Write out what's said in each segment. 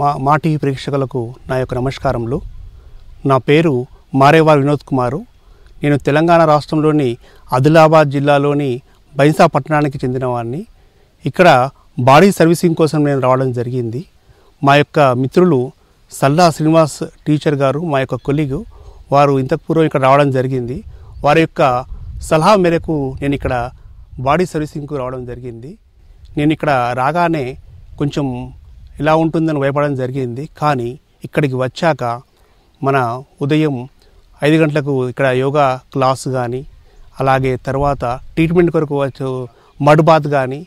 మా టీవీ ప్రేక్షకులకు నా యొక్క నమస్కారములు. నా పేరు మారేవారి వినోద్ కుమారు. నేను తెలంగాణ రాష్ట్రంలోని ఆదిలాబాద్ జిల్లాలోని బైన్సా పట్టణానికి చెందినవాడిని. ఇక్కడ బాడీ సర్వీసింగ్ కోసం నేను రావడం జరిగింది. మా యొక్క మిత్రులు సల్లా శ్రీనివాస్ టీచర్ గారు, మా యొక్క కొలీగు, వారు ఇంతకు పూర్వం ఇక్కడ రావడం జరిగింది. వారి యొక్క సలహా మేరకు నేను ఇక్కడ బాడీ సర్వీసింగ్కు రావడం జరిగింది. నేను ఇక్కడ రాగానే కొంచెం ఇలా ఉంటుందని భయపడడం జరిగింది. కానీ ఇక్కడికి వచ్చాక మన ఉదయం 5 గంటలకు ఇక్కడ యోగా క్లాస్ కానీ, అలాగే తర్వాత ట్రీట్మెంట్ కొరకు వచ్చు మడ్ బాత్ కానీ,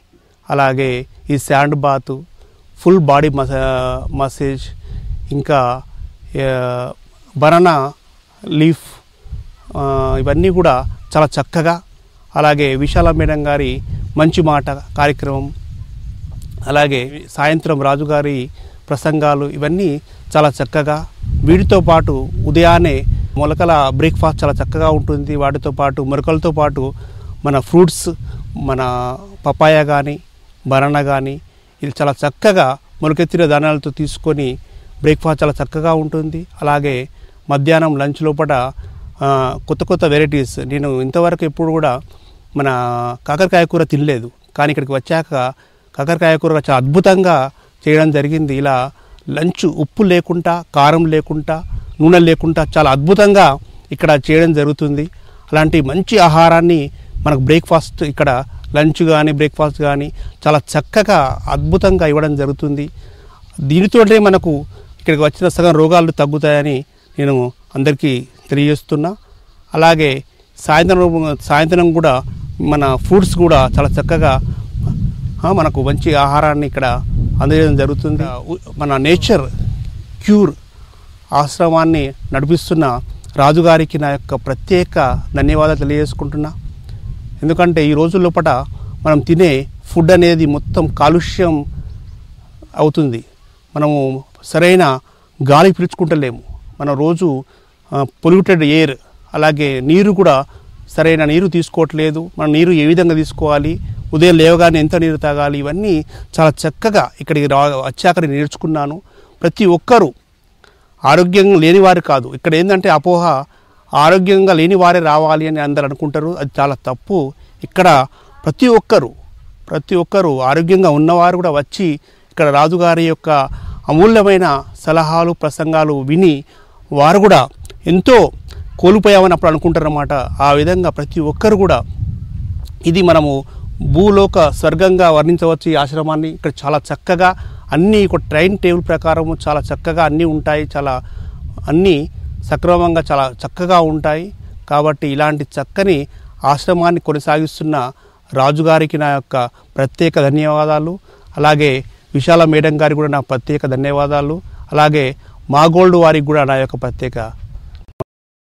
అలాగే ఈ sand bath, full body massage, ఇంకా బనానా లీఫ్, ఇవన్నీ కూడా చాలా చక్కగా, అలాగే విశాల మేడం గారి మంచి మాట కార్యక్రమం, అలాగే సాయంత్రం రాజుగారి ప్రసంగాలు, ఇవన్నీ చాలా చక్కగా. వీటితో పాటు ఉదయాన్నే మొలకల బ్రేక్ఫాస్ట్ చాలా చక్కగా ఉంటుంది. వాటితో పాటు మొలకలతో పాటు మన ఫ్రూట్స్, మన పపాయ కానీ, బనానా కానీ, ఇది చాలా చక్కగా మొలకెత్తిన ధాన్యాలతో తీసుకొని బ్రేక్ఫాస్ట్ చాలా చక్కగా ఉంటుంది. అలాగే మధ్యాహ్నం లంచ్ లోపల కొత్త కొత్త వెరైటీస్, నేను ఇంతవరకు ఎప్పుడు కూడా మన కాకరకాయ కూర తినలేదు. కానీ ఇక్కడికి వచ్చాక కాకరకాయ కూర చాలా అద్భుతంగా చేయడం జరిగింది. ఇలా లంచ్ ఉప్పు లేకుండా, కారం లేకుండా, నూనె లేకుండా చాలా అద్భుతంగా ఇక్కడ చేయడం జరుగుతుంది. అలాంటి మంచి ఆహారాన్ని మనకు బ్రేక్ఫాస్ట్ ఇక్కడ లంచ్ కానీ బ్రేక్ఫాస్ట్ కానీ చాలా చక్కగా అద్భుతంగా ఇవ్వడం జరుగుతుంది. దీనితోనే మనకు ఇక్కడికి వచ్చిన సగం రోగాలు తగ్గుతాయని నేను అందరికీ తెలియజేస్తున్నా. అలాగే సాయంత్రం కూడా మన ఫ్రూట్స్ కూడా చాలా చక్కగా మనకు మంచి ఆహారాన్ని ఇక్కడ అందజేయడం జరుగుతుంది. మన నేచర్ క్యూర్ ఆశ్రమాన్ని నడిపిస్తున్న రాజుగారికి నా యొక్క ప్రత్యేక ధన్యవాదాలు తెలియజేసుకుంటున్నా. ఎందుకంటే ఈ రోజు లోపల మనం తినే ఫుడ్ అనేది మొత్తం కాలుష్యం అవుతుంది. మనము సరైన గాలి పీల్చుకుంటలేము. మనం రోజు పొల్యూటెడ్ ఎయిర్, అలాగే నీరు కూడా సరైన నీరు తీసుకోవట్లేదు. మన నీరు ఏ విధంగా తీసుకోవాలి, ఉదయం లేవగానే ఎంత నీరు తాగాలి, ఇవన్నీ చాలా చక్కగా ఇక్కడికి వచ్చాక నేను నేర్చుకున్నాను. ప్రతి ఒక్కరూ ఆరోగ్యంగా లేనివారు కాదు. ఇక్కడ ఏంటంటే అపోహ, ఆరోగ్యంగా లేని వారే రావాలి అని అందరు అనుకుంటారు. అది చాలా తప్పు. ఇక్కడ ప్రతి ఒక్కరూ ఆరోగ్యంగా ఉన్నవారు కూడా వచ్చి ఇక్కడ రాజుగారి యొక్క అమూల్యమైన సలహాలు, ప్రసంగాలు విని వారు కూడా ఎంతో కోల్పోయామని అప్పుడు అనుకుంటారన్నమాట. ఆ విధంగా ప్రతి ఒక్కరు కూడా ఇది మనము భూలోక స్వర్గంగా వర్ణించవచ్చు ఈ ఆశ్రమాన్ని. ఇక్కడ చాలా చక్కగా అన్నీ ఒక ట్రైన్ టేబుల్ ప్రకారము చాలా చక్కగా అన్నీ ఉంటాయి. చాలా అన్నీ సక్రమంగా చాలా చక్కగా ఉంటాయి. కాబట్టి ఇలాంటి చక్కని ఆశ్రమాన్ని కొనసాగిస్తున్న రాజుగారికి నా యొక్క ప్రత్యేక ధన్యవాదాలు. అలాగే విశాల మేడం గారికి కూడా నా ప్రత్యేక ధన్యవాదాలు. అలాగే మా గోల్డ్ వారికి కూడా నా యొక్క ప్రత్యేక